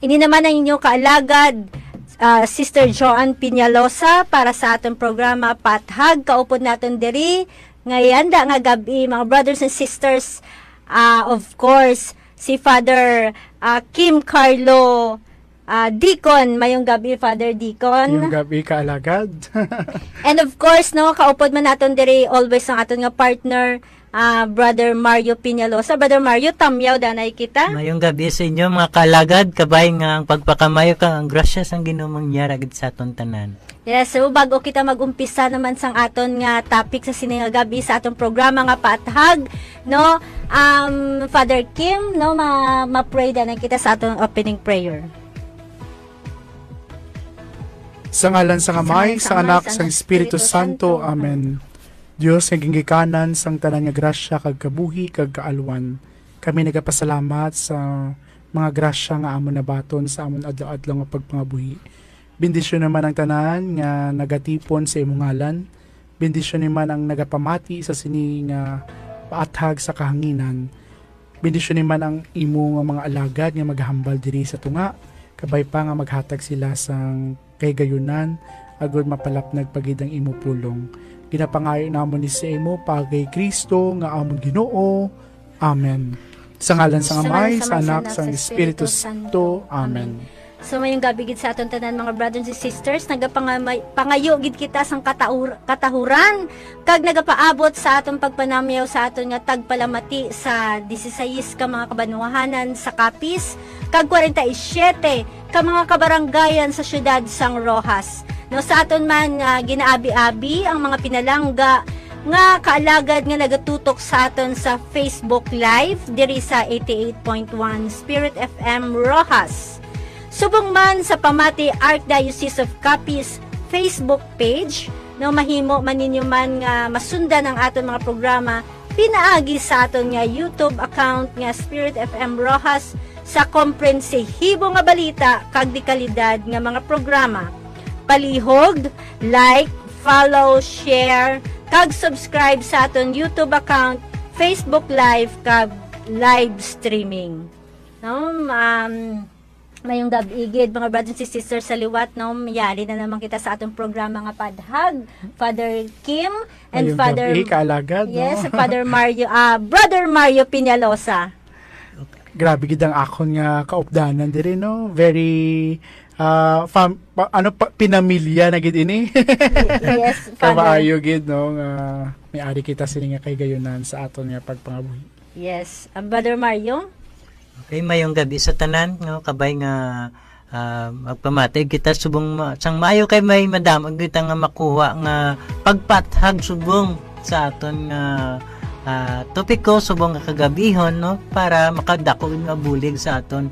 Ini naman ang inyong kaalagad, Sister Joan Piñalosa, para sa atong programa Pathag. Kaupod natin diri ngayon nga gabi, mga brothers and sisters. Of course, si Father Kim Carlo Deacon. Mayong gabi, Father Deacon. Mayong gabi, kaalagad. And of course, no, kaupod man natin diri always ang aton nga partner, Brother Mario Piñalosa. Brother Mario, tamyaw danay kita. Mayong gabi sa inyo mga kalagad, kabay nga ang pagpakamayo ka, ang grasyas ang Ginoong nyaragid sa aton tanan. Yes, so bago kita mag-umpisa naman sang aton nga topic sa sining gabi sa atong programa nga Pathag, no, Father Kim, no, ma-pray danay kita sa atong opening prayer. Sa ngalan sa Amay, sa Anak, sa Espiritu Santo. Amen. Diyos, nga gingikanan sang tanan nga grasya kag kabuhi kag kaalwan. Kami nagapasalamat sa mga grasya nga amon nabaton sa amon adlaw-adlaw nga pagpangabuhi. Bendisyon naman ang tanan nga nagatipon sa imong ngalan. Bendisyon naman ang nagapamati sa sini nga paathag sa kahanginan. Bendisyon naman ang imo nga mga alagad nga maghambal diri sa tunga. Kabay pa nga maghatag sila sang kay gayunan agud mapalapnag pagid ang imo pulong. Ginapangayo namon ni sa imo pagay Kristo nga amon Ginoo. Amen. Sa ngalan sa Amay, sa Anak, sa Espiritu Santo. Amen. So mayong gabi gid sa aton tanan mga brothers and sisters, nagapangayo gid kita sang katahuran kag nagapaabot sa aton pagpanamyaw sa aton nga tagpalamati sa 16 ka mga kabanwahanan sa Capiz kag 47 ka mga kabaranggayan sa syudad sang Rojas. No, sa aton man ginaabi-abi ang mga pinalangga nga kaalagad nga nagatutok sa aton sa Facebook Live diri sa 88.1 Spirit FM Rojas. Subong man sa Pamati Archdiocese of Capiz Facebook page, no, mahimo man ninyo man nga masundan ang aton mga programa pinaagi sa aton nga YouTube account nga Spirit FM Rojas sa komprehensibo nga balita kag di kalidad nga mga programa. Palihog, like, follow, share, kag subscribe sa aton YouTube account, Facebook Live, kag live streaming. No, mayong gabi gid mga brothers and sisters sa liwat, no, mayari na naman kita sa atong programa nga Pathag. Father Kim and mayong Father gabi, kaalagad, no? Yes, Father Mario, Brother Mario Piñalosa. Grabe gid ang akon nga kaupdanan diri, no? Very pinamilya na gid ini. Yes, Father. Kamaayo gid, no, nga may ari kita sini nga kay gayunan sa aton nga pagpangabuhi. Yes, Brother Mario. Okay, mayong gabi sa tanan, no, kabay nga magpamatig kita subong sang maayo kay may madamag kita nga makuha nga pagpathag subong sa aton nga topiko subong nga kagabihon, no, para makadako nga bulig sa aton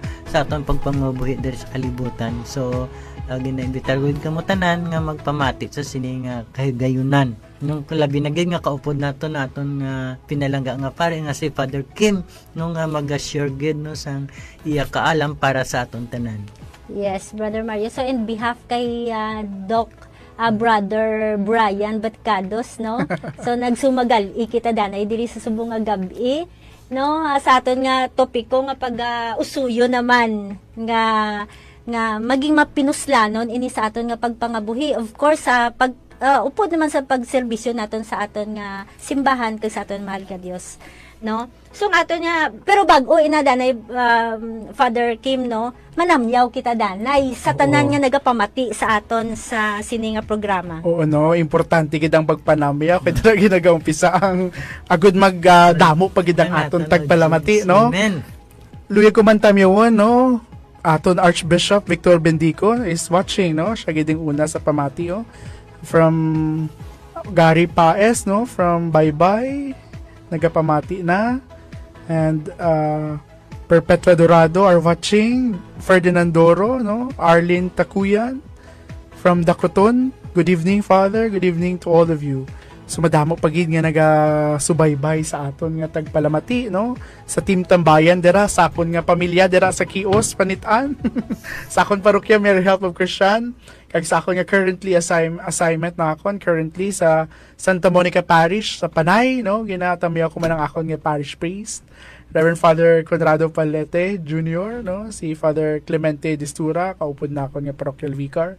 pagpangabuhi diri sa kalibutan. So ginaimbita gud kamo tanan nga magpamati sa sini nga kahigayunan. Nung labi na gid nga kaupod naton nga pinalangga nga pare nga si Father Kim, nung nga mag-share gid, no, sang iya kaalam para sa aton tanan. Yes, Brother Mario. So in behalf kay Doc Brother Brian Batcados, no? So nagsumagal ikita danay diri sa subong nga gabi, no, sa aton nga topiko nga pag-usuyo naman nga maging mapinuslanon ini sa aton nga pagpangabuhi. Of course, sa upod naman sa pagserbisyo naton sa aton nga simbahan kag sa aton mahal nga Dios, no? So aton nga, pero bag-o ina danay, Father Kim, no, manamyaw kita danay sa tanan nga nagapamati sa aton sa sini nga programa. Oo, no, importante gid ang pagpanamyaw kay dira ginagaumpisa ang agud magdamo pag gid ang aton tagpalamati, no? Amen. Luya ko man tamyawon, no? Aton Archbishop Victor Bendico is watching, no? Siya gid una sa pamati, oh. From Gary Paes, no, from Baybay nagapamati na, and Perpetua Dorado are watching. Ferdinand Doro, no, Arlene Takuyan from Dakoton. Good evening, Father. Good evening to all of you. So madamo pagid nga naga-subaybay sa aton nga tagpalamati, no, sa Team Tambayan dira, sa akon nga pamilya dira sa Kios Panitan, sa akon parokya Mary Help of Christian, kag sa akon nga currently assignment na akon currently sa Santa Monica Parish sa Panay, no, ginatamyaw ko man ang akon nga parish priest, Reverend Father Conrado Palete Jr., no? Si Father Clemente Distura, kaupod na ako nga parochial vicar.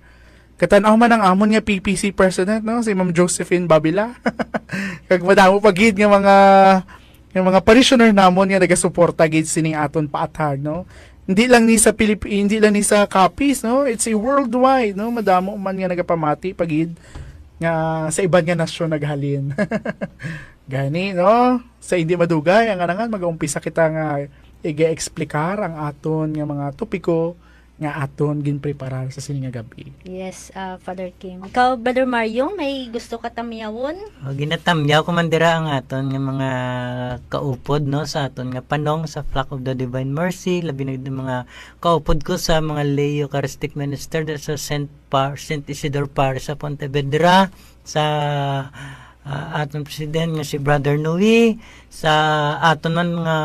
Katanaw man ang amon nga PPC president, no? Si Ma'am Josephine Babila. Kag madamo pagid nga mga parishioner namon nga nagasuporta gid sining aton paathag, no? Hindi lang ni sa hindi lang ni sa Capiz, no? It's a worldwide, no? Madamo man nga nagapamati pagid nga sa ibang nga nasyon naghalin. Gani, no? Sa hindi madugay, ang anangan, mag-umpisa kita nga i-explicar ang aton nga mga topiko nga aton ginpreparar sa sining nga gabi. Yes, Father Kim. Ikaw, Brother Mario, may gusto ka tamyawon? Ginatamyaw ko man dira ang aton nga mga kaupod, no, sa aton nga panong sa Flock of the Divine Mercy, labi na mga kaupod ko sa mga lay Eucharistic Minister sa St. Isidore Parish sa Pontevedra, sa aton president nga si Brother Nui, sa aton man nga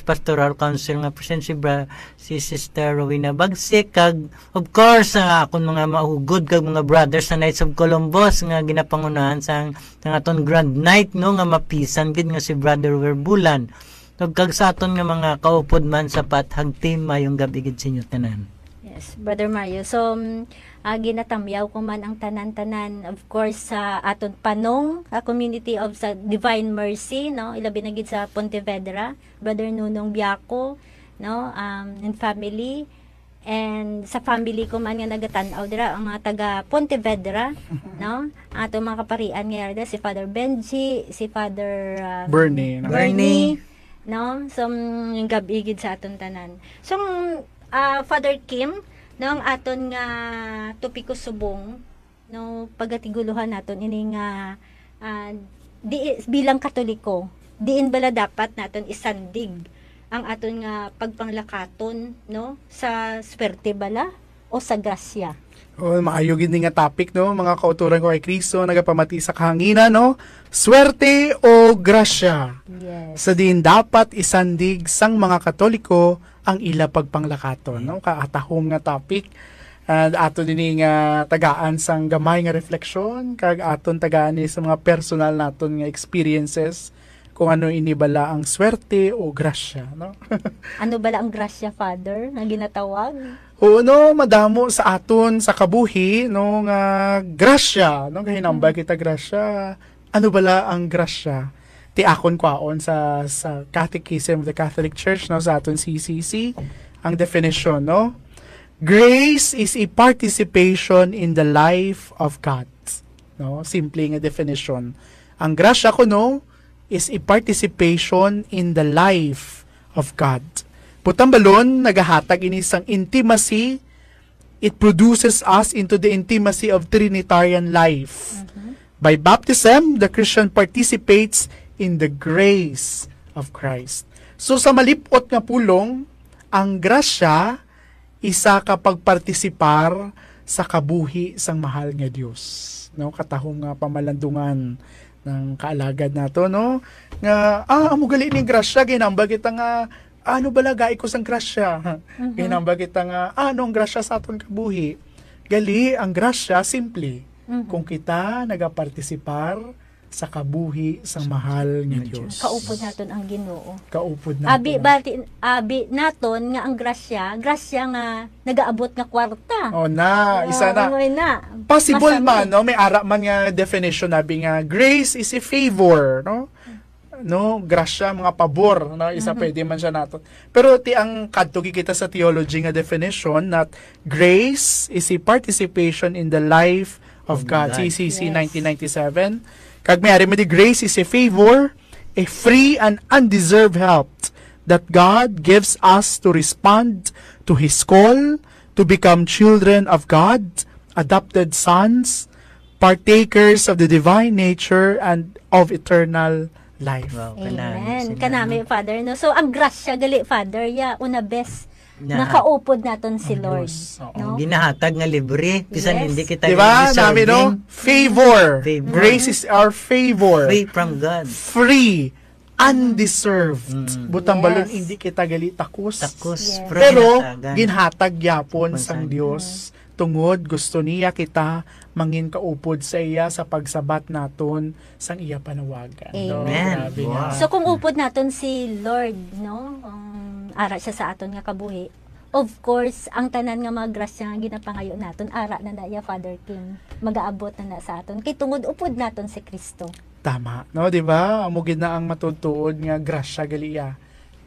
Pastoral Council nga president si Sister Rowena Bagsik, kag of course akon mga maugod kag mga brothers sa Knights of Columbus nga ginapangunahan sa aton Grand Night, no, nga mapisan gid nga si Brother Werbulan, kag sa aton nga mga kaupod man sa pathag team mayong gabi gid sa inyo tanan. Yes, Brother Mario. So, ginatamyaw ko man ang tanan-tanan, of course, sa aton panong, community of sa Divine Mercy, no? Ilabi na gid sa Pontevedra, Brother Nunong Biaco, no? And family. And sa family ko man nga nagatanaw dira ang mga taga Pontevedra, no? Ato mga kaparian nga si Father Benji, si Father Bernie, no? Bernie, no? So, yung gabi gid sa aton tanan. So, Father Kim, no, ang aton nga topiko subong, no, pagatiguluhan naton ini nga bilang Katoliko, diin bala dapat naton isandig ang aton nga pagpanglakaton, no, sa swerte bala o sa grasya. Oh, maayo gid nga topic, no, mga kauturan ko kay Kristo nagapamati sa kahanginan, no, swerte o grasya. Yes. Sa din dapat isandig sang mga Katoliko ang ila pagpanglakaton, no, kaatahom nga topic. Ato din nga tagaan sang gamay nga refleksyon, kag aton tagaan sa mga personal naton nga experiences kung ano inibala ang swerte o grasya, no. Ano bala ang grasya, Father, na ginatawag? Oo, no, madamo sa aton sa kabuhi, no, nga grasya, no, kahinambay kita grasya. Ano bala ang grasya? Ti akon kwaon sa Catechism of the Catholic Church, no, sa aton CCC, ang definition, no, grace is a participation in the life of God, no, simple nga definition. Ang grasya ko, no, is a participation in the life of God. Putang balon, nagahatag ini sang intimacy. It produces us into the intimacy of Trinitarian life. By baptism, the Christian participates in the grace of Christ. So sa malipot nga pulong, ang grasya isa ka pagpartisipar sa kabuhi sang mahal nga Dios, no, katahom nga pamalandungan ng kaalagad nato, no, nga amo gali ni grasya, ginamba kita nga ano balagay ko sang grasya. Ginamba kita nga anong grasya sa aton kabuhi. Gali ang grasya simple. Kung kita nagapartisipar sa kabuhi sang mahal nga Dios. Kaupod naton ang Ginoo. Kaupod naton. Abi naton nga ang grasya nga nagaabot nga kwarta. Oh na, isa na. Possible man, no, may ara man nga definition nabi nga grace is a favor, no? No, grasya, mga pabor, no, isa pwede man siya nato. Pero ti ang kadto kita sa theology nga definition that grace is a participation in the life of God. CCC 1997. Kag may ari di grace is a favor, a free and undeserved help that God gives us to respond to His call to become children of God, adopted sons, partakers of the divine nature and of eternal life. Wow, Amen. Kanami, Father, no? So, ang grasya gali, Father, una best nakaupod naton si Lord. No? Ginahatag nga libre, bisan hindi kita diba, namin, no? Favor. Grace is our favor. Free from God. Free. Undeserved. Butang balon, hindi kita gali takos. Takos. Yes. Pero, ginhatag yapon sang Diyos to tungod gusto niya kita mangin kaupod sa iya sa pagsabat naton sang iya panawagan. No? Amen. Grabe Wow. nga. So kung upod naton si Lord, no, ara siya sa aton nga kabuhi. Of course, ang tanan nga mga grasya nga ginapangayo naton ara na daya Father Kim. Magaabot na sa aton kay tungod upod naton si Kristo. Tama, no, di ba? Amugid na ang matutuod nga grasya gali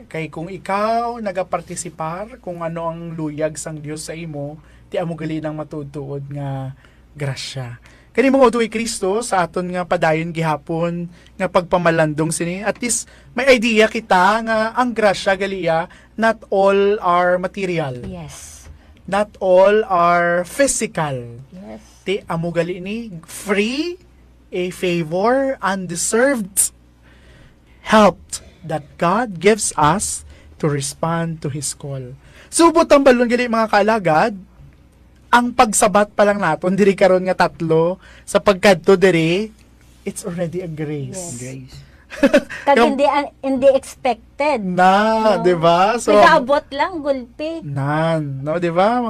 kay kung ikaw nagapartisipar kung ano ang luyag sang Dios sa imo, ti amo gali nang matutuod nga grasya. Kani mga utoy Kristo sa aton nga padayon gihapon nga pagpamalandong sini, at least may idea kita nga ang grasya gali not all are material, Yes. not all are physical. Yes. Ti amo gali ni free, a favor, undeserved help that God gives us to respond to His call. Subot ang balon gali mga kaalagad, ang pagsabat pa lang naton diri karon nga tatlo sa pagkadto diri, it's already a grace. Yes. Grace. Kag Yung- hindi expected. Na, No. 'di ba? So Nagaabot lang gulpi. no, 'di ba?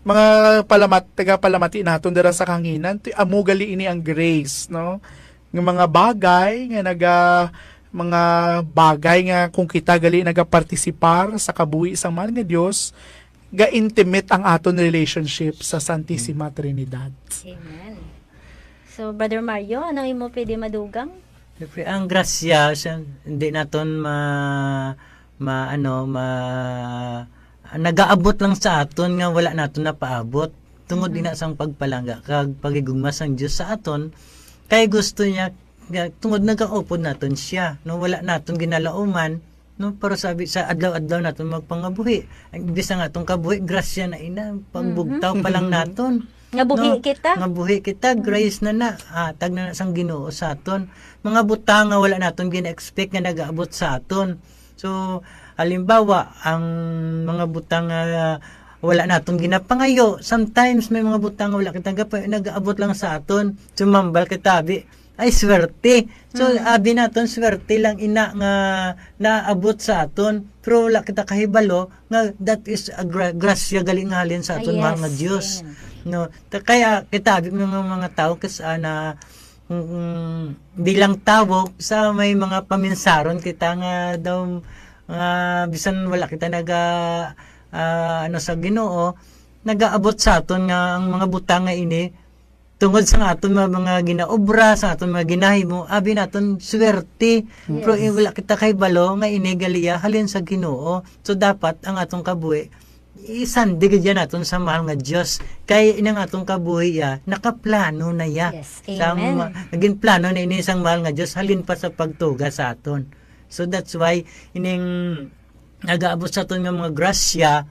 Mga taga-palamati naton dira sa kanginan, ti amo gali ini ang grace, no? Ng mga bagay mga bagay nga kung kita gali nagapartisipar sa kabuhi sang mahal nga Dios, ga-intimate ang aton relationship sa Santissima Trinidad. Amen. So, Brother Mario, ano imo pwede madugang? Siyempre, ang grasya, hindi naton nagaabot lang sa aton nga wala naton napaabot. Tungod din na sang pagpalangga, kag pagigugma sang Dios sa aton, kay gusto niya, tungod nagaupod naton siya, no, wala naton ginalauman, no, pero sabi sa adlaw-adlaw naton magpangabuhi. Ang ibig sa atong kabuhi, grasya na ina, pagbugtaw pa lang naton. Nga buhi No, kita. Nga buhi kita, grace na tag na sang Ginoo sa aton. Mga butang nga wala naton gina-expect nga nagaabot sa aton. So, halimbawa, ang mga butang nga wala naton ginapangayo, sometimes may mga butang nga wala kitang nagaabot lang sa aton. Sumambal kita, abi, ay swerte. So, abi naton, swerte lang ina nga naabot sa aton. Pero wala kita kahibalo nga that is a grasya galing halin sa aton, Ah, yes. mga Diyos. Amen. No, kaya kita mga tao kasi na di lang tawag sa may mga paminsaron kita nga daw bisan wala kita sa Ginoo, nagaabot sa aton nga ang mga butang nga ini tungod sa aton mga ginaobra, sa aton mga ginahimo, abi naton swerte. Pero wala kita kay balo nga ini galiya halin sa Ginoo. So dapat ang atong kabuhi isandig dyan naton sa mahal nga Diyos. Kay inang atong kabuhi nakaplano na ya. Yes, Sa naging plano na ini sang mahal nga Diyos halin pa sa pagtuga sa aton. So that's why ining nagaabot sa aton nga mga grasya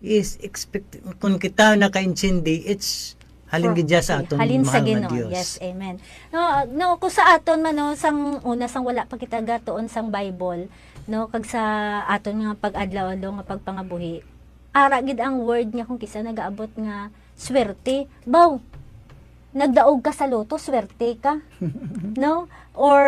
is expect kung kita nakaintindi, it's halin gid sa aton Halin sa mahal nga Ginoo. Diyos. Yes, amen. No, kung sa aton man no, sang una sang wala pa kita gatuon sang Bible, no, kag sa aton nga pag-adlaw-adlaw nga pagpangabuhi. Ara gid ang word nga kung kisa nagaabot nga swerte. Baw, nagdaog ka sa loto, swerte ka. No? Or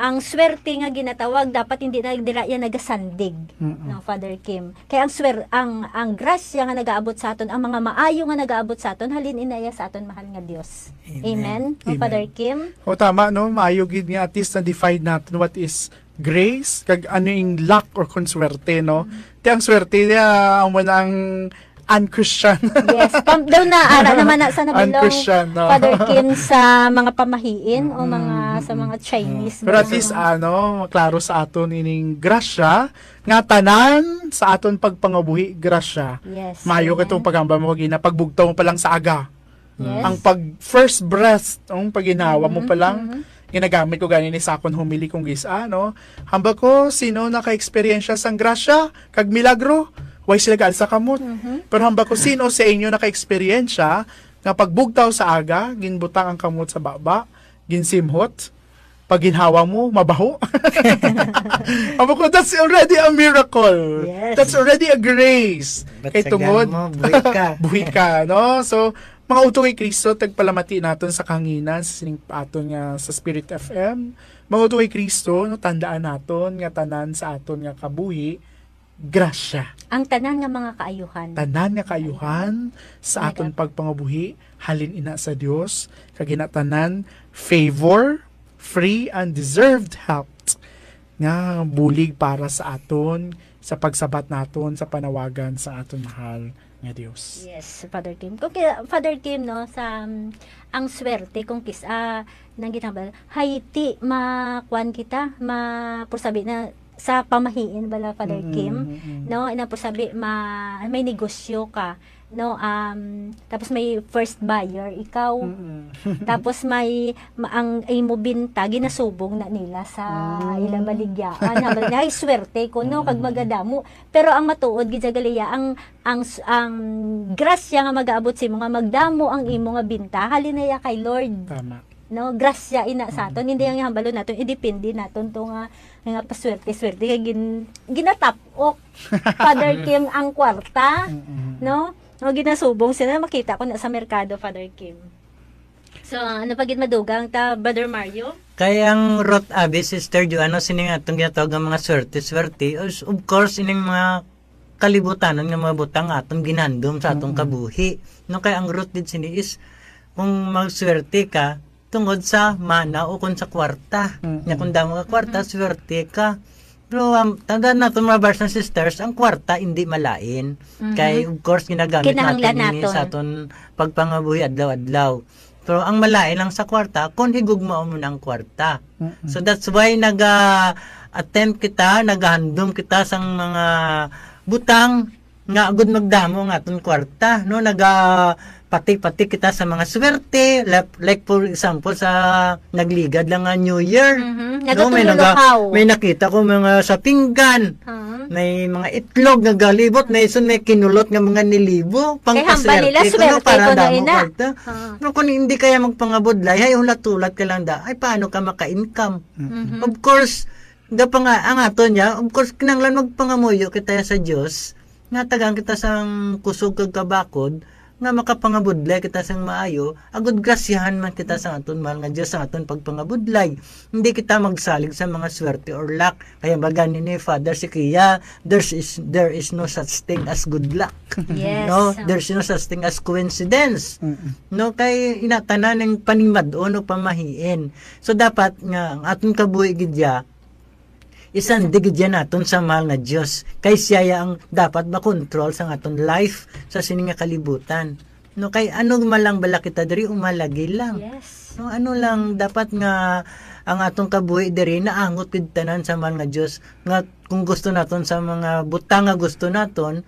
ang swerte nga ginatawag dapat hindi na dira yan nagasandig, no, Father Kim. Kaya ang grasya nga nagaabot sa aton, ang mga maayo nga nagaabot sa aton, halin inaya sa aton mahal nga Dios. Amen. No, Amen. Father Kim. O tama, no? Maayo gid nga at least na-define natin what is grace, kag ano yung luck or konswerte, no? Ti ang swerte niya, ang ang un-Christian. Yes, daw na ara naman na sa nabilong Un-Christian, no? Father Kim sa mga pamahiin o mga sa mga Chinese. Pero at least, maklaro sa aton ining grasya, nga tanan sa aton pagpangabuhi, grasya. Yes. Maayo ka amen. itong pagamba mo, na pagbugtaw mo pa lang sa aga. Yes. Ang first breath, ang paginawa mo pa lang, ginagamit ko ganin ni sakon humili kong gisa, no? Hamba ko, sino naka-experience sang grasya, kag milagro, way sila gaan sa kamot. Pero hamba ko, sino sa inyo naka-experience nga pagbugtaw sa aga, ginbutang ang kamot sa baba, ginsimhot, pag ginhawa mo, mabaho. Hamba ko, that's already a miracle. Yes. That's already a grace. Kay tungod, mo, buhi ka. buhi ka, no? So, mga utong kay Kristo, tagpalamati naton sa kanginan, sa sining aton nga sa Spirit FM. Mga utong kay Kristo, no, tandaan naton nga tanan sa aton nga kabuhi, grasya. Ang tanan nga mga kaayuhan. Tanan nga kaayuhan sa aton pagpangabuhi, halin ina sa Dios, kag tanan favor, free and deserved help nga bulig para sa aton, sa pagsabat naton, sa panawagan sa aton mahal nga Dios. Yes, Father Kim. Kung Father Kim, no, sa ang swerte kung nang ginabal, Haiti, makuan kita, mapursabi na sa pamahiin bala Father Kim, no, inapursabi, may negosyo ka, no, tapos may first buyer, ikaw, tapos may, ang imo binta, ginasubong na nila sa ilang baligyaan, habang ay swerte ko, no, kag magadamo, pero ang matuod, gidjagaliya, ang grasya nga mag-aabot sa imo nga magdamo ang imo nga binta, halinaya kay Lord. Tama. No, grasya ina sa aton, hindi ang hambalo naton, idepende naton to nga paswerte-swerte kay ginatapok Father Kim ang kwarta, no? No, ginasubong sila, makita ko na sa merkado, Father Kim. So, ano pa gid madugang ta, Brother Mario? Kaya ang Rot Abi, Sister Jo, sining atong ginatawag ang mga swerte-swerte, of course, ining mga kalibutanon nga mga butang atong ginandom sa atong kabuhi. No, kaya ang root din sini is, kung magswerte ka, tungod sa mana o kung sa kwarta. Nga kung damo ka kwarta, swerte ka. Pero tandaan natin mga brothers and sisters, ang kwarta hindi malain. Kaya of course ginagamit natin ini sa aton pagpangabuhi adlaw-adlaw. Pero ang malain lang sa kwarta, kung higugmao mo ng kwarta. So that's why nag-attempt kita, naghandom kita sa mga butang nga agud magdamo ng aton kwarta. No, pati kita sa mga swerte, like for example sa nagligad lang nga New Year. No, may nakita ko mga sa pinggan. May mga itlog nga galibot, may kinulot nga mga nilibo, pangpaswerte ko no, para damo kwarta. Pero kung hindi kaya magpangabudlay, ay hulat-tulat ka lang ay paano ka maka-income? Of course, ang ato niya, of course, kinanglan magpangamuyo kita sa Diyos, nga tagang kita sang kusog kag kabakod, nga makapangabudlay kita sang maayo, agud grasyahan man kita sa aton mahal nga Dios sa aton pagpangabudlay. Hindi kita magsalig sa mga swerte or luck. Kaya bagan ni Father Sikia, there is no such thing as good luck. Yes. No, there's no such thing as coincidence. No, kay inatanan ng panimad-on o pamahiin. So dapat nga ang aton kabuhi gidya isan digidyan naton sa mahal nga Dios kay siya ang dapat makontrol sa aton life sa sining nga kalibutan. No, kay ano malang bala kita diri umalagi lang. Yes. No, ano lang dapat nga ang atong kabuhi diri naangot gid tanan sa mahal nga Dios nga kung gusto naton sa mga butang nga gusto naton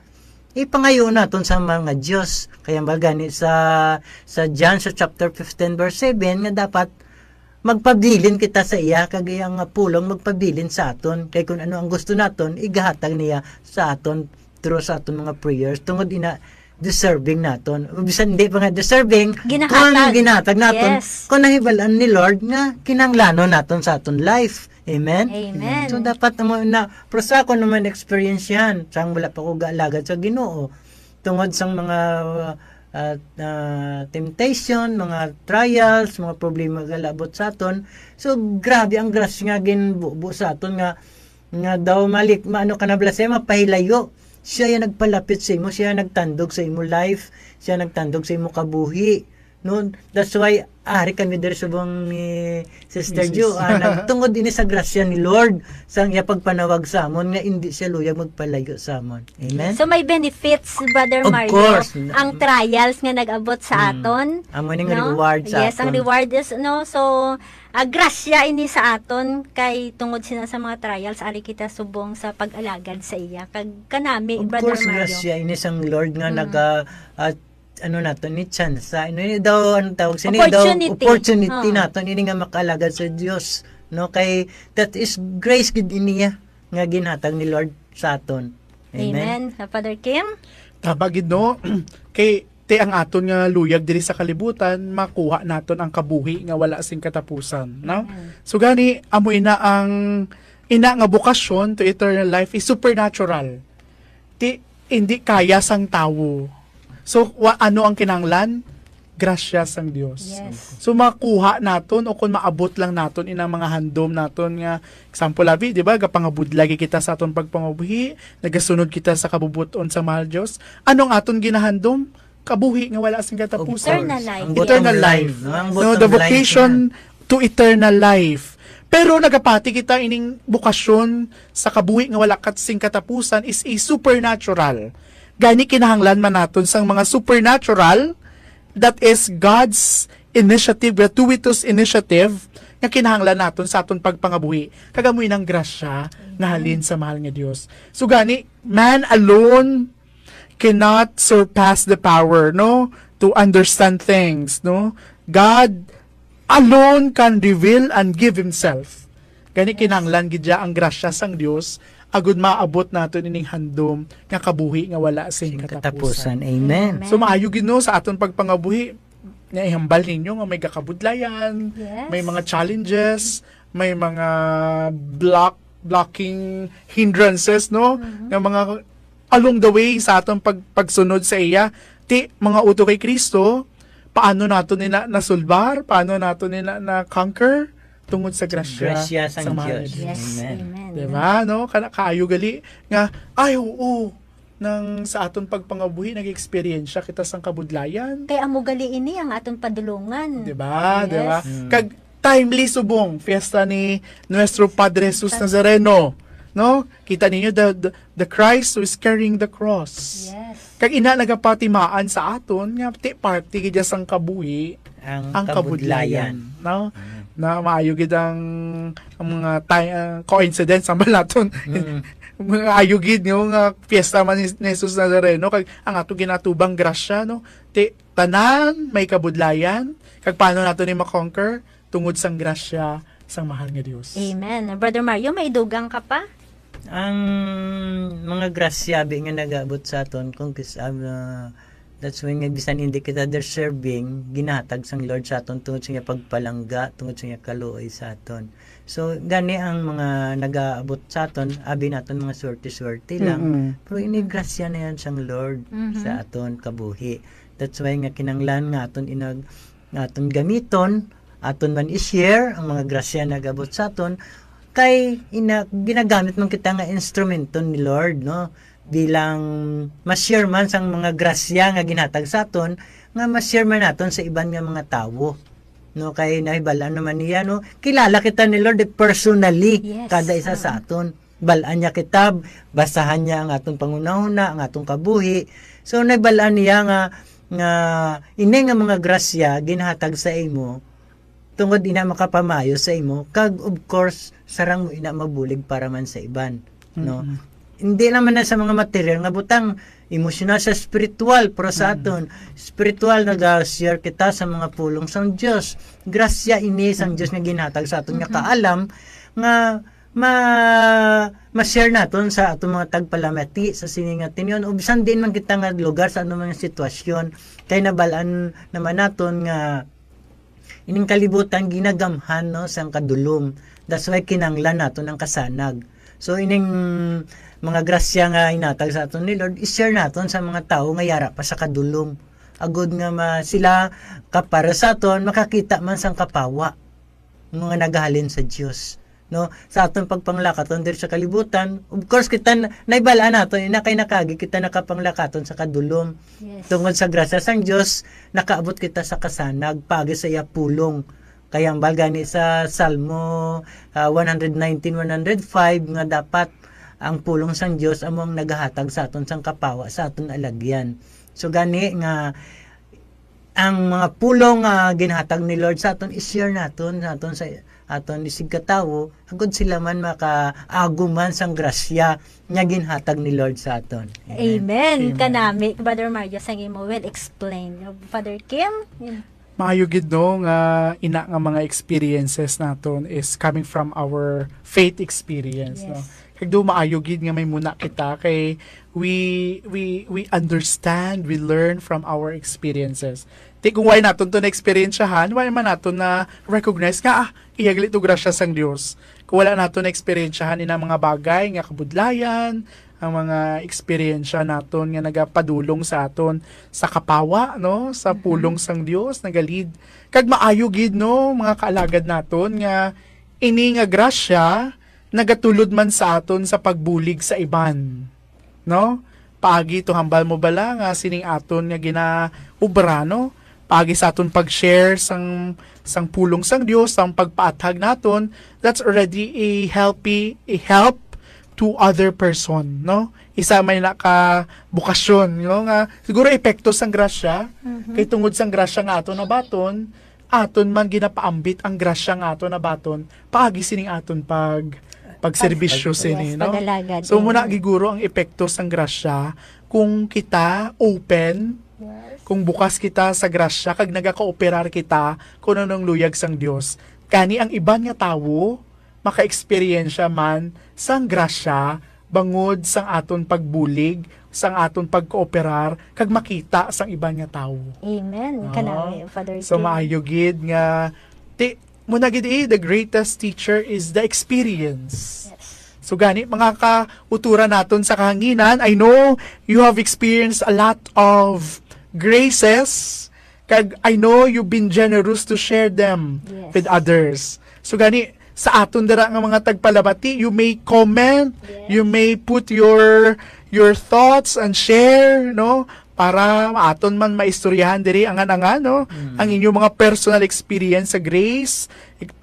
ipangayo naton sa mahal nga Dios. Kaya bagani sa John sa chapter 15 verse 7 nga dapat magpabilin kita sa iya kag iyang pulong magpabilin sa aton kay kung ano ang gusto naton igahatag niya sa aton through sa aton mga prayers tungod ina deserving naton bisan hindi pa nga deserving kung ginatag naton kung nahibalaan ni Lord nga kinanglanon naton sa aton life. Amen? Amen. So dapat mo na pero sa ako naman experience yan sang wala pa ko gaalagad sa Ginoo tungod sang mga temptation, mga trials, mga problema galabot sa aton. So grabe ang grasya nga ginbubo sa aton nga daw maano ka na blase mapahilayo. Siya yung nagpalapit sa imo, siya nagtandog sa imo life, siya nagtandog sa imo kabuhi. No, that's why ari kami diri subong ni Sister Jo nagtungod ini sa grasya ni Lord sang iya pagpanawag sa amon nga hindi siya luyag magpalayo sa amon. Amen. So may benefits, Brother Mario, course. ang trials nga nag-abot sa aton. Amo ning reward sa yes, ang reward is no. So grasya ini sa aton kay tungod sina sa mga trials ari kita subong sa pag-alagad sa iya kag kanami Brother Mario. Of course grasya ini sang Lord nga ano nato ni chance ini daw ang tawag sini daw opportunity nato ini nga makalagad sa Dios no kay that is grace gid iniya nga ginhatag ni Lord sa aton. Amen. Father Kim tabagid no kay ang aton nga luyag diri sa kalibutan makuha naton ang kabuhi nga wala sing katapusan no. So gani amo ina nga bukasyon to eternal life is supernatural hindi kaya sang tawo. So, ano ang kinanglan? grasya sang Dios. Yes. So makuha naton o kung maabot lang naton inang mga handom naton nga example labi, di ba? Gapangabud lagi kita sa aton pagpangabuhi, nagasunod kita sa kabubuton sa mahal Dios. Anong aton ginahandom? Kabuhi nga wala sing katapusan. Eternal life. Ang Eternal bottom life. line, no? Ang No, bottom the line vocation niya. to eternal life. Pero nagapati kita ining bukasyon sa kabuhi nga wala sing katapusan is a supernatural. Gani kinahanglan man naton sang mga supernatural, that is God's initiative, gratuitous initiative nga kinahanglan naton sa aton pagpangabuhi. Kagamoy ng grasya nga halin sa mahal nga Dios. So gani, man alone cannot surpass the power, no, to understand things, no. God alone can reveal and give Himself. Gani kinahanglan gidya ang grasya sang Dios agud maabot naton ining handom nga kabuhi nga wala sing katapusan. Amen. So maayo gid no sa aton pagpangabuhi nga ihambal ninyo nga may kakabudlayan, Yes. may mga challenges, may mga blocking hindrances, no, nga mga along the way sa aton pagsunod sa iya. Ti mga uto kay Kristo, paano nato nila nasulbar, paano nato nila na conquer tungod sa grasya Grasya sang mahal Diyos. nga Yes. Amen. Amen. Diba, no? Kaayo gali nga, ay, oo, nang sa aton pagpangabuhi, nag-experience kita sang kabudlayan. Kaya amo gali ini ang aton padulungan. Diba? Yes. Diba? Kag timely subong, fiesta ni Nuestro Padre Jesus Nazareno. No? Kita ninyo, the Christ who is carrying the cross. Yes. Kag ina nagapatimaan sa aton, nga, ti party gidya sang kabuhi, ang kabudlayan. No? Na maayo gid ang mga coincidence ang balaton. Mga ayo gid no nga fiesta man ni Jesus Nazareno kag ang ato ginatubang grasya no. Ti tanan may kabudlayan kag paano nato ni makonquer tungod sang grasya sang mahal nga Dios. Amen. Brother Mario, may dugang ka pa? Ang mga grasya bi nga nagaabot sa aton kung that's when nga bisan hindi kita deserving ginahatag sang Lord sa aton tungod sa iya pagpalangga, tungod sa iya kaluoy sa aton. So gani ang mga nagaabot sa aton, abi naton mga swerte-swerte lang. Pero ini grasya na yan sang Lord sa aton kabuhi. That's why nga kinanglan nga aton aton gamiton, aton man i-share ang mga grasya nagaabot sa aton kay ginagamit man kita nga instrumento ni Lord, no? Bilang ma-share man sang mga grasya nga ginhatag sa aton nga ma-share man naton sa iban nga mga tawo, no? Kay nahibalaan naman niya, no, kilala kita ni Lord personally. Yes. Kada isa sa aton balaan niya kita, basahan niya ang atong pangunahuna, ang atong kabuhi. So nahibalaan niya nga ini nga mga grasya ginhatag sa imo tungod ina makapamayo sa imo, kag of course sarang mo ina mabulig para man sa iban, no? Hindi naman na sa mga material nga butang emosyonal sa spiritual, pero sa aton spiritual nag-share kita sa mga pulong sang Dios. Grasya ini sang Dios nga ginhatag sa aton nga kaalam nga ma-share naton sa atong mga tagpalamati sa siningatin yon. Ubisan din man kita nga lugar sa anumang sitwasyon kay nabalaan naman naton nga ining kalibutan ginagamhan, no, sang kadulom. That's why kinanglan naton ang kasanag. So ining mga grasya nga inatag sa aton ni Lord, i-share naton sa mga tao nga yara pa sa kadulom. Agod nga sila kapara sa aton makakita man sang kapawa mga nagahalin sa Dios, no? Sa aton pagpanglakaton diri sa kalibutan, of course kita naibalaan naton ina kay nakagi kita nakapanglakaton sa kadulom. Yes. Tungod sa grasya sang Dios nakaabot kita sa kasanag pagi sa iya pulong. Kaya ang balgani sa Salmo 119:105 nga dapat ang pulong sang Dios amo ang nagahatag sa aton sang kapawa sa aton alagyan. So gani nga ang mga pulong nga ginhatag ni Lord sa aton i-share naton sa aton sa aton isig katawo hangtod sila man makaaguman sang grasya nga ginhatag ni Lord sa aton. Amen. Kanami, Brother Mario, sang imo well explain. Father Kim? Maayo gid no nga ina nga mga experiences naton is coming from our faith experience, no. Yes. Kag do maayo gid nga may muna kita kay we understand, we learn from our experiences. Di kung why naton to na experiensyahan, why man naton na recognize nga iyagli to grasya sang Dios. Kung wala naton na experiensyahan ina mga bagay nga kabudlayan, ang mga eksperyensya naton nga nagapadulong sa aton sa kapawa, no, sa pulong sang Dios nagalid kag maayo gid, no, mga kaalagad naton nga ini nga grasya nagatulod man sa aton sa pagbulig sa iban, no. Paagi to hambal mo bala nga sining aton nga ginaubra, no, paagi sa aton pag-share sang pulong sang Dios, sang pagpaathag naton, that's already a help to other person, no? Isa may naka bukasyon, no, nga siguro epekto sang grasya, kay tungod sang grasya nga aton nabaton, aton man ginapaambit ang grasya nga aton nabaton, paagi sining aton pagserbisyo sini, no? Pagalagad. So muna giguro ang epekto sang grasya kung kita open, kung bukas kita sa grasya, kag nagaka-operar kita kung anong luyag sang Dios. Kani ang iban nga tawo maka-eksperyensya man sang grasya bangod sang aton pagbulig, sang aton pagkooperar, kag makita sang iban nga tawo. Amen. Kanami, Father So Kim. maayo gid nga muna gid the greatest teacher is the experience. Yes. So gani mga kauturan naton sa kahanginan, I know you have experienced a lot of graces, kag I know you've been generous to share them Yes. with others. So gani sa aton dira nga mga tagpalabati, you may comment, Yes. you may put your thoughts and share, no, para aton man maistoryahan diri angan-angan, no, ang inyong mga personal experience sa grace,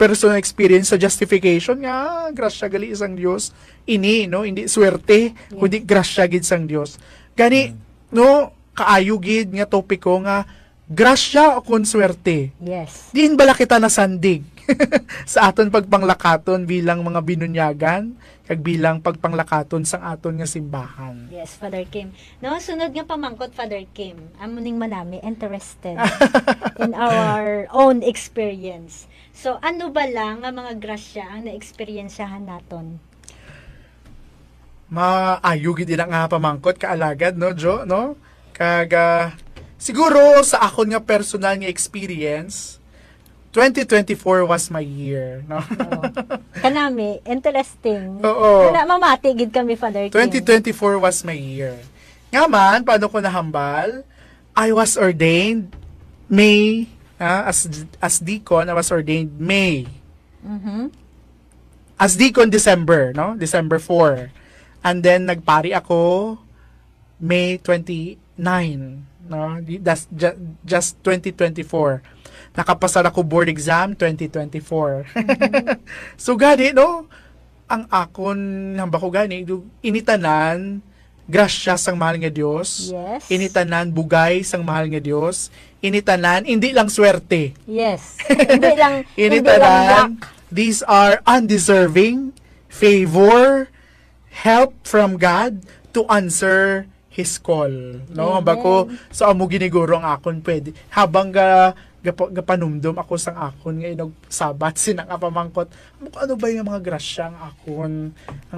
personal experience sa justification nga grasya gali sang Dios ini, no, hindi swerte kundi grasya gid sang Dios. Gani no, kaayo gid nga topiko nga grasya o kun swerte. Yes. Diin bala kita nasandig sa aton pagpanglakaton bilang mga binunyagan kag bilang pagpanglakaton sang aton nga simbahan. Yes, Father Kim. No, sunod nga pamangkot, Father Kim. Amuning manami interested in our own experience. So, ano ba lang nga mga grasya ang na-experiensyahan naton? Maayo gid ila nga pamangkot kaalagad, no, Jo, no? Kag siguro sa akon nga personal nga experience, 2024 was my year, no? Oh. Kanami, interesting. Oo. Wala mamati gid kami, Father Kim. 2024 was my year. Nga man, paano ko nahambal? I was ordained May, as deacon, I was ordained May. Mhm. As deacon, December, no? December 4. And then, nagpari ako May 29, no? That's just 2024. Nakapasar ako board exam 2024. So, gani, no? Ang akon, hamba ko gani, initanan, grasya sang mahal nga Dios. Yes. Initanan, bugay sang mahal nga Dios. Initanan, hindi lang swerte. Yes. hindi lang Initanan, luck. these are undeserving favor, help from God to answer His call. No? Amen. Hamba ko, sa amo giniguro ang akon pwede. Habang gapanumdum ako sang akon nga sabat sinang apamangkot ano ba yung mga grasya ang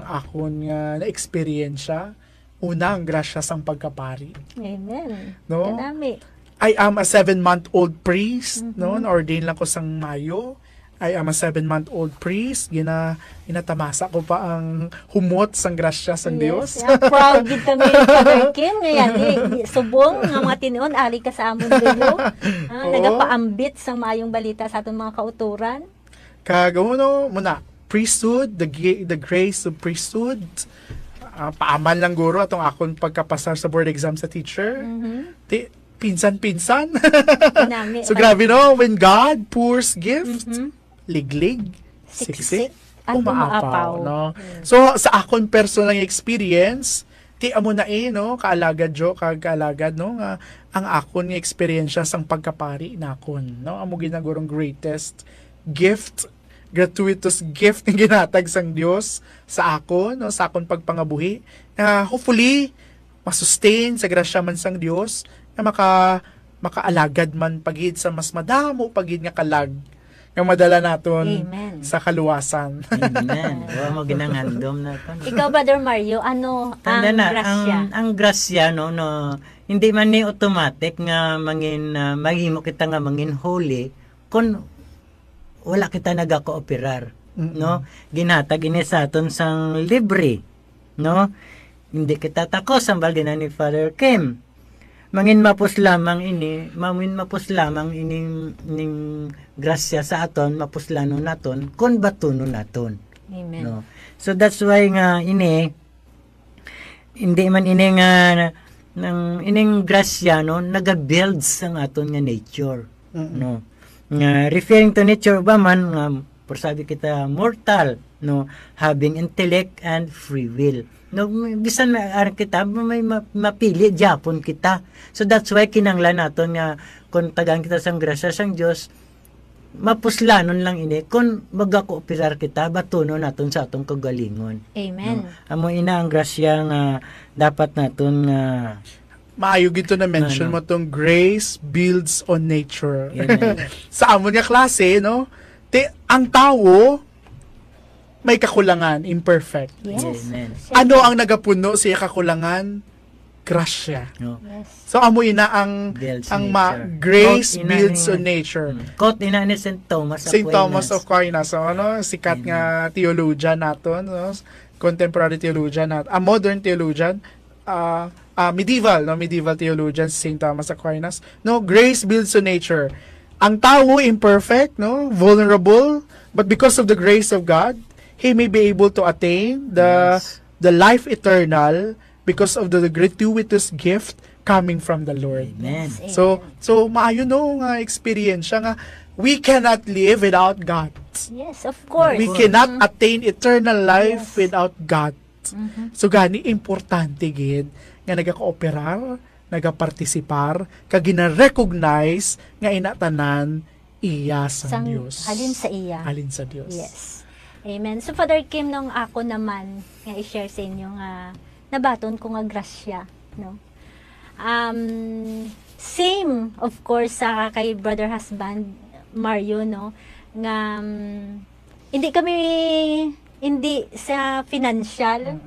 akon nga na-experiensya. Una, ang grasya sang pagkapari. Amen. No? Kanami. I am a 7-month-old priest, no? Na-ordain lang ko sang Mayo. I am a 7-month-old priest. Ginatamasa ko pa ang humot sang grasya sang Dios. Yeah, proud gid kami, Father Kim. Ngayon, subong nga mga tinuon, ali ka sa amon dilo. Oo. Nagapaambit sang maayong balita sa atong mga kauturan. Kagawa muna, priesthood, the grace of priesthood, paamal lang guro atong akon pagkapasar sa board exam sa teacher. Pinsan-pinsan. Kanami. So grabe no, when God pours gift, liglig, siksik, at umaapaw, umaapaw. no? So sa akon personal experience, amo na no, kaalagad Jo, kaalagad no, nga ang akon nga experience sang pagkapari nakon, no? Amo ginagurong greatest gift, gratuitous gift ng ginatag sang Dios sa akon, no, sa akon pagpangabuhi. Hopefully masustain sa grasya man sang Dios na makaalagad man pagid sa mas madamo pagid nga kalag nga madala naton Amen. sa kaluwasan. Amen. Wa mo ginangandom na to. Ikaw, Brother Mario, ano ang Tanda na, grasya? ang grasya, no, hindi man ni automatic nga maghimo kita nga mangin holy kung wala kita nagakooperar, no? Ginhatag ini sa aton sang libre, no? hindi kita takos ang balgina ni Father Kim. Mangin mapos lamang ini ining grasya sa aton, mapuslano naton, kun batuno naton. Amen. No? So that's why nga ini, hindi man ini nga, ng ining grasya, no, nagabuilds ang aton nga nature. No? Nga, referring to nature ba man, nga, sabi kita, mortal, no, having intellect and free will. No, bisan maaari kita, may mapili, Japon kita. So that's why kinanglan naton nga, kung tagang kita sang grasya sang Diyos, mapuslanon lang ini, kung magakooperar kita, batuno naton sa atong kagalingon. Amen. No? Amo ina ang grasya nga, dapat naton nga, Maayo gito na mention mo tong grace builds on nature. Amen. Sa amon nga klase, no? Ang tao, may kakulangan, imperfect. Yes. Amen. Ano ang nagapuno sa kakulangan? Grasya. No? Yes. So amo ina ang Builds nature. grace Quote ina builds ni- on nature. Quote ina ni St. Thomas St. Thomas Aquinas. of Aquinas, so, sikat nga theologian naton, no? Contemporary theologian naton, a modern theologian, medieval theologian, St. Thomas Aquinas. No, grace builds on nature. Ang tao imperfect, no, vulnerable, but because of the grace of God, he may be able to attain Yes. the life eternal because of the gratuitous gift coming from the Lord. Amen. Yes. So maayo no nga experience nga we cannot live without God. Yes, of course. We cannot attain eternal life Yes. without God. So gani importante gid nga nagakooperar, nagapartisipar, kag gina-recognize nga inatanan iya sa Sang Dios. halin sa iya. Halin sa Dios. Yes. Amen. So, Father Kim, nung ako naman, nga i-share sa inyo nga, nabaton ko nga grasya, no? Same, of course, sa kay brother husband, Mario, no? Nga, hindi sa financial,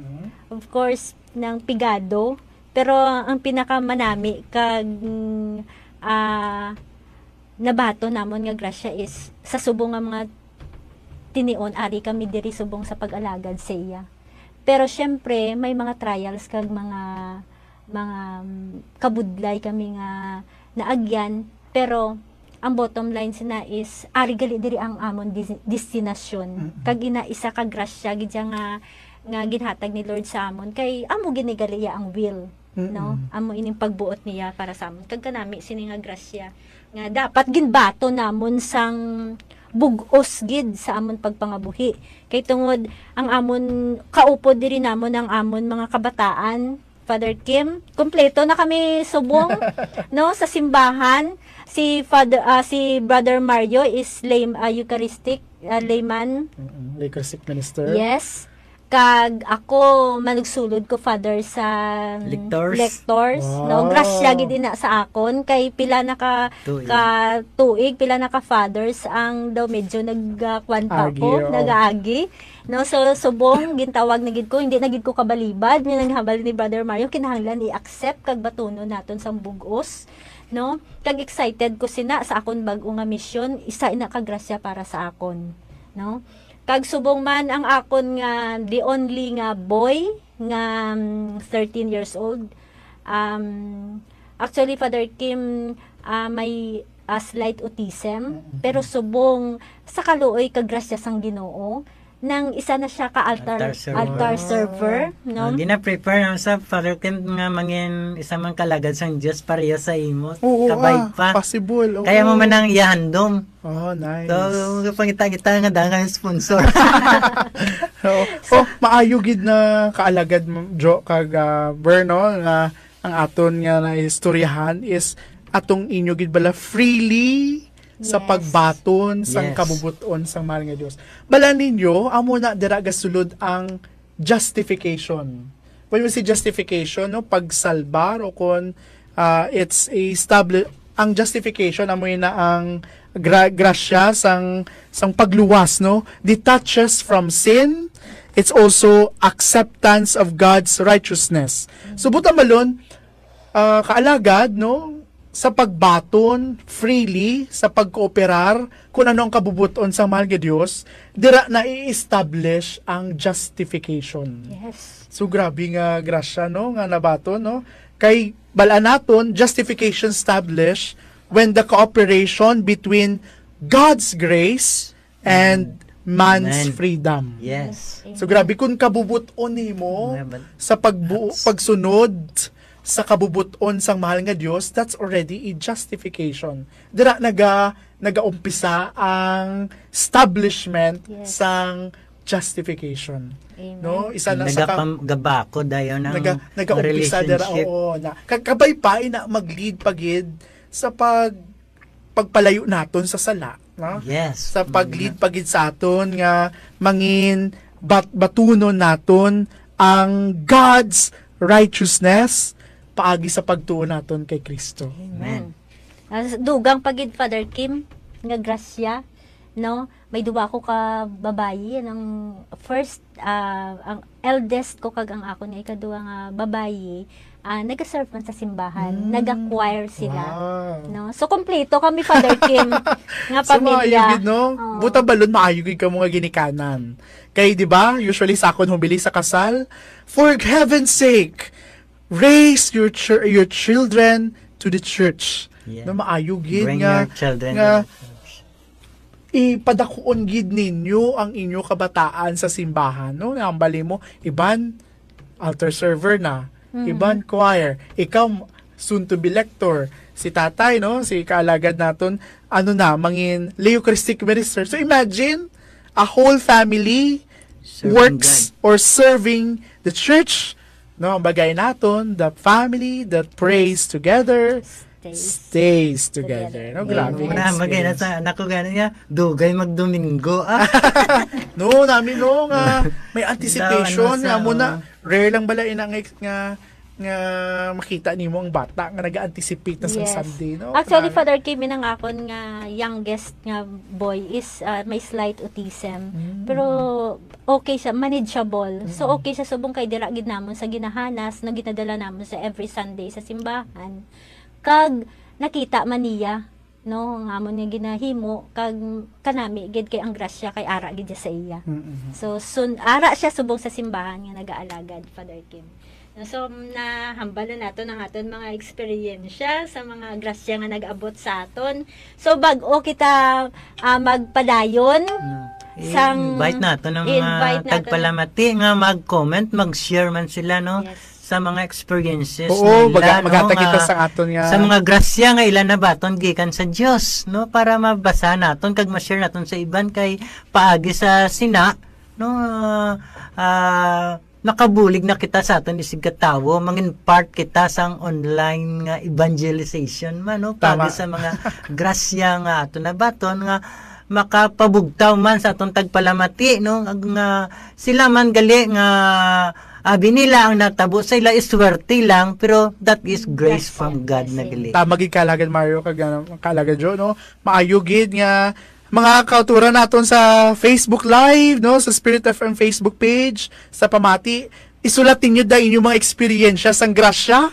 of course, ng pigado, pero ang pinakamanami, kag, nabato namon nga grasya is, sa subong nga mga tinion ari kami diri subong sa pag-alagad sa iya. Pero syempre may mga trials kag mga kabudlay kami nga naagyan, pero ang bottom line sina is ari gali diri ang amon destinasyon. Kag ina isa ka grasya gid nga ginhatag ni Lord sa amon kay amo ginigali ang will, no? Amo ining pagbuot niya para sa amon. Kag kanami sini nga grasya nga dapat ginbato namon sang bugos gid sa amon pagpangabuhi. Kay tungod ang amon kaupo diri namon ang amon mga kabataan, Father Kim, kompleto na kami subong no sa simbahan. Si Brother Mario is Eucharistic layman. Eucharistic minister. Yes. Kag ako manugsulod ko Father sa lectors. No, Wow. grasya gid na sa akon kay pila na tuig, pila na ka fathers ang daw medyo nagkwanta Agi, ko, oo. nagaagi. No, so subong gintawag na gid ko, hindi na gid ko kabalibad ni naghabal ni Brother Mario kinahanglan i-accept kag batuno naton sang bugos. No, kag excited ko sina sa akon bag-o nga mission, isa ina ka grasya para sa akon. No? Kag subong man ang akon nga the only nga boy nga 13 years old. Actually Father Kim may slight autism pero subong sa kaluoy kag grasya sang Ginoo nang isa na siya ka altar server, no? Gina-prepare na sa Father Kim nga mangin isa man kalagad sang Dios pareha sa imo. Oo, Kabay pa. possible. Oo. Kaya mo man ang ihandom. Oh, nice. So, pangita-kita nga dagang sponsor. Maayo gid na kaalagad Jo kag Berno nga ang aton nga naistoryahan is atong inyo gid bala freely sa Yes. pagbaton sang Yes. kabubuton sang mahal nga Dios. Bala ninyo amo na dira gasulod ang justification. When we say justification, no, pagsalbar o kon it's ang justification amo na ang grasya sang pagluwas, no, detaches from sin. It's also acceptance of God's righteousness. So buta malon kaalagad, no, sa pagbaton freely sa pagkooperar kung ano ang kabubuton sa mahal nga Dios, dira na i-establish ang justification. Yes. So grabe nga grasya no nga nabaton no. Kay balaan naton justification established when the cooperation between God's grace and man's Amen. freedom. Yes. So grabe kung kabubuton nimo sa pagsunod sa kabubuton sang mahal nga Dios, that's already a justification. Dira nagaumpisa ang establishment Yes. sang justification. Amen. No, isa na sa Nagapagabako dayo ng nagaumpisa dira relationship. oo na kabay pa ina mag-lead pagid sa pagpalayo naton sa sala, no? Yes. Sa pag-lead pagid sa aton nga mangin batunon naton ang God's righteousness paagi sa pagtuon naton kay Kristo. Amen. Dugang pagid Father Kim nga grasya, no? May duwa ko ka babayi ang first ang eldest ko kag ang ako nga ikaduha nga babayi, nag-serve man sa simbahan, nag-acquire sila. Wow. No? So kompleto kami Father Kim nga So pamilya. maayog gid, no? Oo. Buta balon maayog gid ka mga ginikanan. Kay di ba, usually sa akon humili sa kasal, for heaven's sake, raise your children to the church. Yeah. No maayog gid Bring nga your children nga to the church. ipadakuon gid ninyo ang inyo kabataan sa simbahan, no? Ambali mo iban altar server na, iban choir, ikaw soon to be lector, si tatay no, si kaalagad naton mangin Eucharistic minister. So imagine a whole family Serving works or serving the church, no? Ang bagay naton, the family that prays together stays together. No, grabe. Amen. Muna magay na sa anak ko gano'n niya, dugay magdomingo. No, namin no nga may anticipation Ano nga sa- muna rare lang bala ina nga makita nimo ang bata nga nag-anticipate na sa Yes. Sunday, no? Actually, Grabe. Father Kim, ang akon nga youngest nga boy is may slight autism. Pero okay siya, manageable. So okay siya subong kay dira gid namon sa ginahanas na ginadala namon sa every Sunday sa simbahan. Kag nakita man niya no nga amon nga ginahimo kag kanami gid kay ang grasya kay ara gid sa iya. So soon ara siya subong sa simbahan nga nagaalagad Father Kim. So, nahambal na nato ng aton mga eksperyensya sa mga grasya nga nag-abot sa aton. So, bago kita magpadayon, I-invite nato ng invite mga nato tagpalamati nga mag-comment, mag-share man sila no Yes. sa mga experiences Oo, nila, magata kita nga, sa aton nga sa mga grasya nga ilan na baton gikan sa Dios no para mabasa naton kag ma-share naton sa iban kay paagi sa sina no nakabulig na kita sa aton isig katawo mangin part kita sang online nga evangelization man no Tama. paagi sa mga grasya nga aton na baton nga makapabugtaw man sa atong tagpalamati no nga sila man gali nga abi nila ang natabo sa ila iswerte lang pero that is grace from God na gali. tama gid kalagad Mario kalagad Jo, no? Maayo gid nga mga kauturan naton sa Facebook Live, no? Sa Spirit FM Facebook page, sa pamati, isulat ninyo dahil inyong mga eksperyensya sang grasya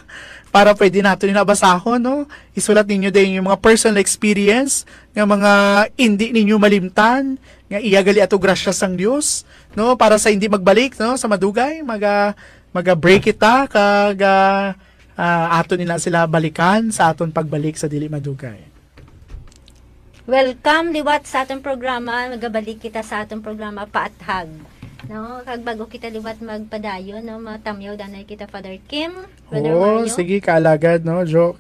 para pwede natin inabasahon, no? Isulat ninyo dahil inyong mga personal experience nga mga hindi ninyo malimtan, nga iyagali ato grasya sang Dios, no? Para sa hindi magbalik, no? Sa madugay, maga-break kita kag aton nila sila balikan sa aton pagbalik sa dili madugay. welcome liwat sa atong programa. Magabalik kita sa atong programa Paathag. No, kag bago kita liwat magpadayon, no, matamyaw danay kita Father Kim, Brother Oh, Mario. sige kaalagad no, Jo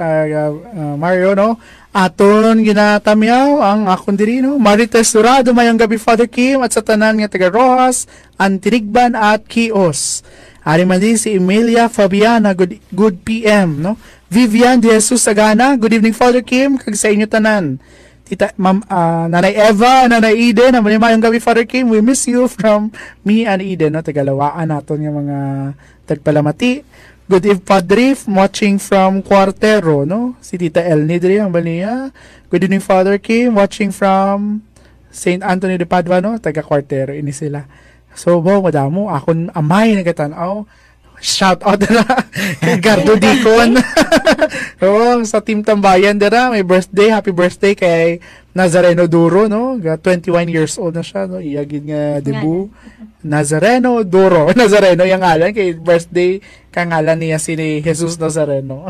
Mario no. Aton ginatamyaw ang akon diri no. Marites Dorado mayong gabi Father Kim at sa tanan nga taga Rojas, Antirigban at Kios. Ari man din si Emilia Fabiana, good PM no. Vivian De Jesus Sagana, good evening Father Kim kag sa inyo tanan. Tita, Nanay Eva, Nanay Eden, naman yung mayong gabi, Father Kim, we miss you from me and Eden, no? Tagalawaan natin yung mga tagpalamati. Good evening, Padre, watching from Cuartero, no? Si Tita El Nidri, ang baliya. Good evening, Father Kim, watching from St. Anthony de Padua, no? Taga Cuartero, ini sila. So, madamo, akon amay nagatanaw. Shout out na kay Gardo Dicon Oo, sa Team Tambayan dira, may birthday, happy birthday kay Nazareno Duro, no? 21 years old na siya, no? Iyagid nga debut. Nazareno Duro. Nazareno yung ngalan, kay birthday kangalan niya si Jesus Nazareno.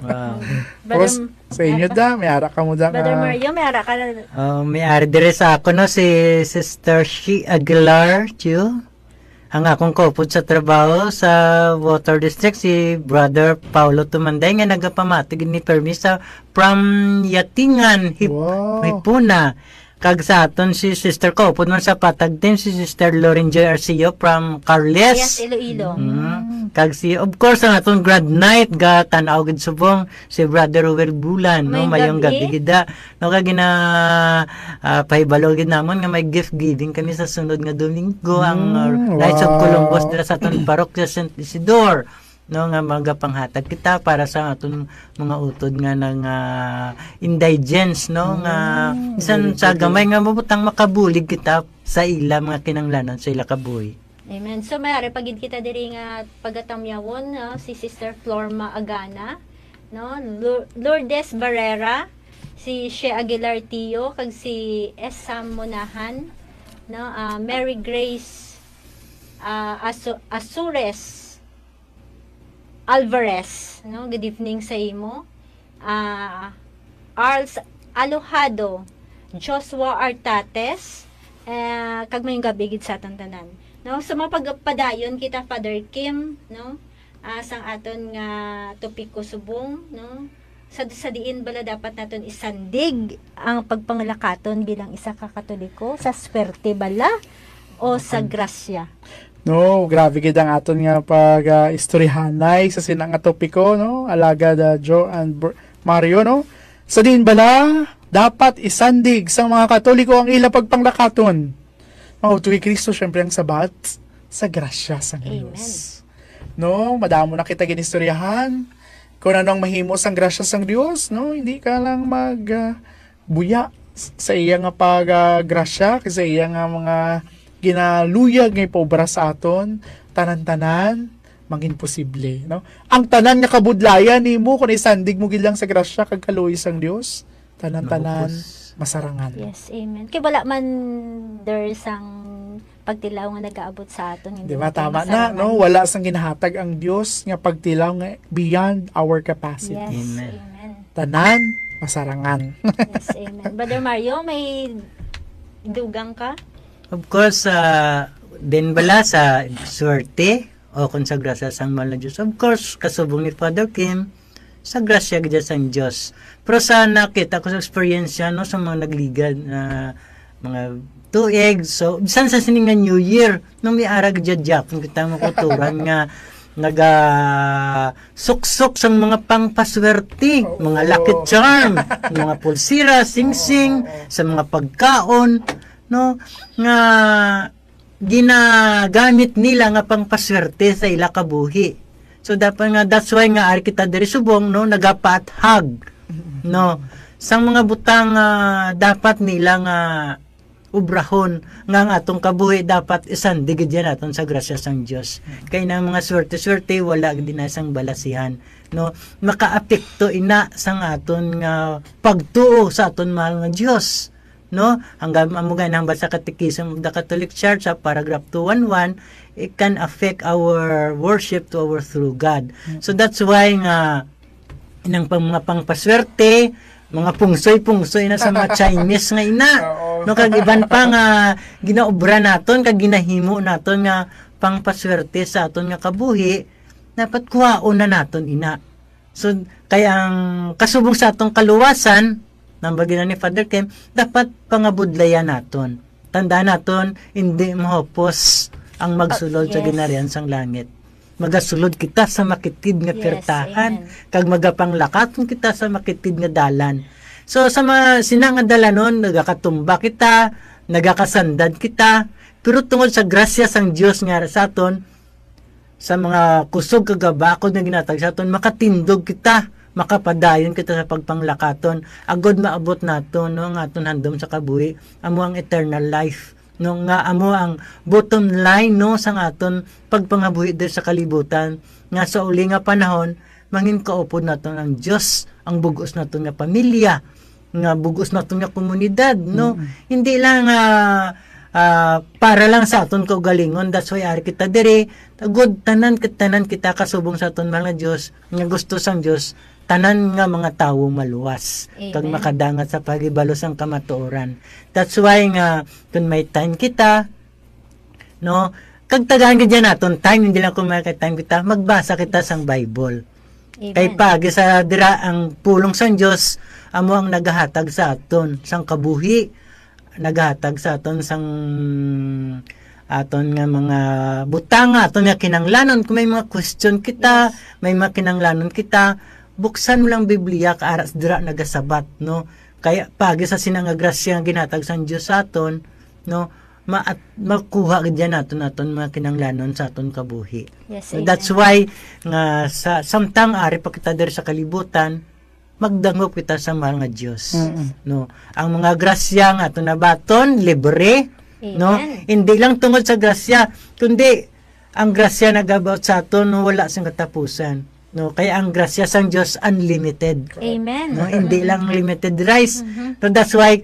Wow. Tapos, sa inyo da, may ara ka mo da. Brother Mario, may ara ka na. May-ari dire sa ako, no, si Sister Shi Aguilar, Chiu. Ang akong kaupod sa trabaho sa Water District, si Brother Paulo Tumanday, nga nagapamatig ni Permisa from Yatingan, Hipuna. Kag sa aton si Sister kaupod man sa patag din, si Sister Lauren Joy Arcio from Carles. Yes, Iloilo. Kag si, of course, ang atong grad night, ga tanaw gid subong, si Brother Robert Bulan, no, mayong gabi gida. No, kag pahibalo gid namon nga may gift giving kami sa sunod nga Domingo, ang Knights of Columbus dira sa atong parokya St. Isidore. No, nga magapanghatag kita para sa aton mga utod nga ng indigents, no, nga isan sa gamay nga mabutang makabulig kita sa ila mga kinanglanan sa ila kabuhi. Amen. So mayari pagid kita diri nga pagatamyawon, no, si Sister Florma Agana, no, Lourdes Barrera, si She Aguilar Tio, kag si S. Sam Monahan, no, Mary Grace Asures Alvarez, no, good evening sa imo. Arls Alojado, Joshua Artates, kag mayong gabi gid sa atong tanan. No, sa mga pagpadayon kita Father Kim, no, sang aton nga topiko subong, no. Sa diin bala dapat naton isandig ang pagpanglakaton bilang isa ka Katoliko sa swerte bala o sa grasya. No, grabe gid ang aton nga pag istoryahanay sa sinang nga topiko, no? Alaga da Joe and Mario, no? Sa din bala dapat isandig sa mga Katoliko ang ila pagpanglakaton. Tuwi Kristo syempre ang sabat sa grasya sa Diyos. No, madamo na kita ginistoryahan kung anong mahimo sang grasya sang Dios, no? Hindi ka lang buya sa iya nga grasya kasi iya nga mga ginaluyag ngay paubra sa aton, tanan-tanan, mangin posible, no? Ang tanan nga kabudlayan nimo kung isandig mo gid lang sa grasya kag kaluoy sang Dios, tanan-tanan masarangan. Yes, amen. Kay wala man there sang pagtilaw nga nagaabot sa aton, hindi. Di ba tama na, no? Wala sang ginahatag ang Dios nga pagtilaw nga beyond our capacity. Yes, Amen. Amen. Tanan masarangan. Yes, amen. Brother Mario, may dugang ka? Of course, din bala sa swerte o kung sa grasya sang mahal na Diyos. Of course, kasubong ni Father Kim, sa grasya gid sang Diyos. Pero sa nakita ko sa experience no, sa mga nagligad mga tuig. So, bisan sa sininga New Year, nung may arag dyan kung kita makuturan nga suksok sang mga pangpaswerte, mga lucky charm, mga pulsira, sing-sing, sa mga pagkaon, no, nga ginagamit nila nga pangpaswerte sa ila kabuhi. So dapat nga that's why nga ari kita diri subong, no, nagapathag, no, sang mga butang dapat nila nga ubrahon nga ang atong kabuhi dapat isandig diyan aton sa grasya sang Dios. Kay nang mga swerte wala gid na sang balasihan, no, makaapekto ina sang aton nga pagtuo sa aton mahal nga Dios, no, hanggang amugay nang sa Catechism of the Catholic Church sa paragraph 211, it can affect our worship to our true God. So that's why nga inang mga pangpaswerte, mga pungsoy na sa mga Chinese nga ina, no, kag iban pa nga ginaobra naton kag ginahimo naton nga pangpaswerte sa aton nga kabuhi, dapat kuhaon na naton ina. So kaya ang kasubong sa atong kaluwasan nang bagina ni Father Kim, dapat pangabudlayan naton. Tandaan naton, hindi mahopos ang magsulod sa ginarian sang langit. Magasulod kita sa makitid nga pertahan, kag magapanglakaton kita sa makitid nga dalan. So sa mga sinanga dalanon, nagakatumba kita, nagakasandad kita, pero tungod sa grasya sang Dios nga sa aton, sa mga kusog kagabakod na ginatag sa aton, makatindog kita, makapadayon kita sa pagpanglakaton, agod maabot naton, no, nga aton handom sa kabuhi, amo ang eternal life, no, nga amo ang bottom line, no, sang aton pagpangabuhi sa kalibutan, nga sa uli nga panahon mangin kaupod naton ang Dios, ang bugos naton nga pamilya, nga bugos naton nga komunidad, no? Hindi lang para lang sa aton kaugalingon. That's why ari kita diri good tanan kita kasubong sa aton mga Dios, nga gusto sang Dios tanan nga mga tawo maluwas kag makadangat sa pagibalo sang kamatuoran. That's why nga kung may time kita, no, kag tagaan gid naton time, hindi lang kung may time kita, magbasa kita sang Bible. Kay pagi sa dira ang pulong sang Dios amo ang nagahatag sa aton sang kabuhi, nagahatag sa aton sang aton nga mga butang, aton nga kinanglanon. Kung may mga question kita, may mga kinanglanon kita, buksan mo lang Biblia kaaras dira nagasabat, no? Kaya pagi sa sinanga grasya nga ginhatag sang Dios sa aton, no, makuha gid naton mga kinanglanon sa aton kabuhi. Yes, so that's why nga sa samtang ari pa kita diri sa kalibutan, magdangop kita sa mga Dios, no? Ang mga grasya nga aton nabaton libre, no? Hindi lang tungod sa grasya, kundi ang grasya nagabot sa aton, no, wala sing katapusan. No, kaya ang grasya sang Dios unlimited. Amen. No, hindi lang limited rice. So that's why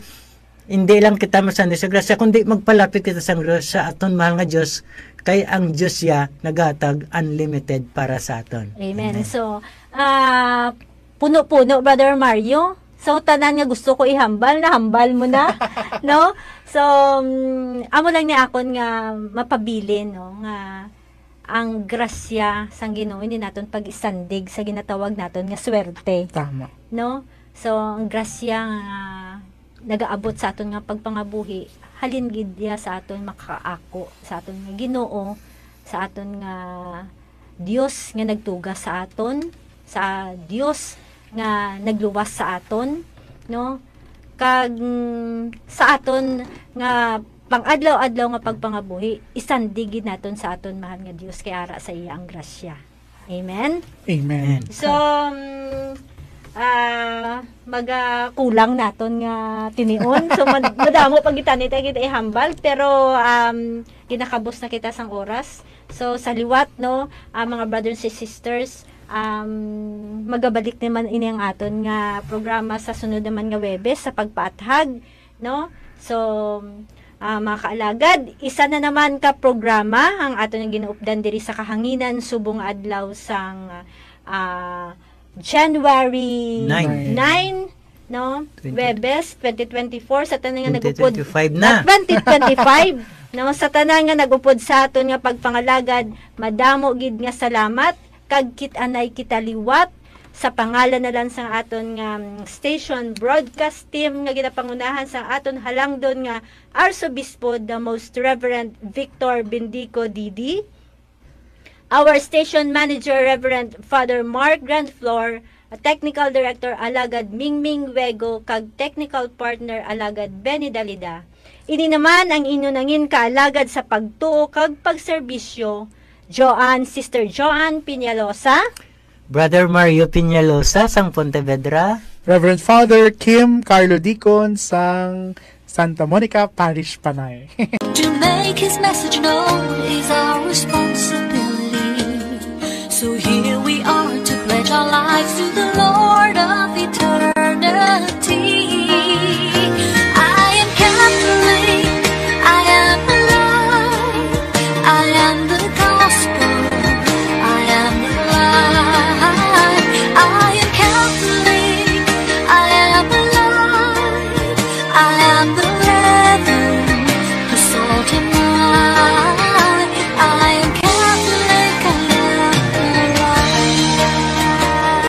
hindi lang kita masandi sa grasya, kundi magpalapit kita sa grasya aton mahal nga Dios, kay ang Dios ya naghatag unlimited para sa aton. Amen. So, puno-puno Brother Mario. So tanan nga gusto ko ihambal, nahambal mo na, no? So amo lang ni akon nga mapabili, no, nga ang grasya sang Ginoo hindi naton pag-isandig sa ginatawag naton nga swerte. Tama. No? So ang grasya nga nagaabot sa aton nga pagpangabuhi, halin gid ya sa aton makaako, sa aton nga Ginoo, sa aton nga Dios nga nagtuga sa aton, sa Dios nga nagluwas sa aton, no? Kag sa aton nga pang-adlaw-adlaw nga pagpangabuhi, isandigid naton sa aton mahal nga Dios kay ara sa iya ang grasya. Amen. Amen. So kulang naton nga tinion. So madamo pag kita ihambal, pero kinakabos na kita sang oras. So sa liwat, no, mga brothers and sisters, magabalik naman ini ang aton nga programa sa sunod naman nga Webes sa pagpaathag, no? So mga kaalagad, isa na naman ka programa ang aton nga ginuupdan diri sa kahanginan subong adlaw sang January 9, no? Webes 2024 sa tanan nga nagupod 2025 na. 2025 no, sa tanan nga nagupod sa aton nga pagpangalagad, madamo gid nga salamat kag kit-anay kita liwat sa pangalan na lang sang aton nga station broadcast team nga ginapangunahan sang aton halangdon nga Arsobispo, the Most Reverend Victor Bendico Didi, our station manager Reverend Father Mark Grandflor, technical director Alagad Mingming Wego, kag technical partner Alagad Benny Dalida. Ini naman ang inyo nangin kaalagad sa pagtuo kag pagserbisyo, Sister Joanne Piñalosa, Brother Mario Piñalosa sang Pontevedra, Reverend Father Kim Carlo Dicon sang Santa Monica Parish, Panay. To make his message known is our responsibility. So here we are to pledge our lives to the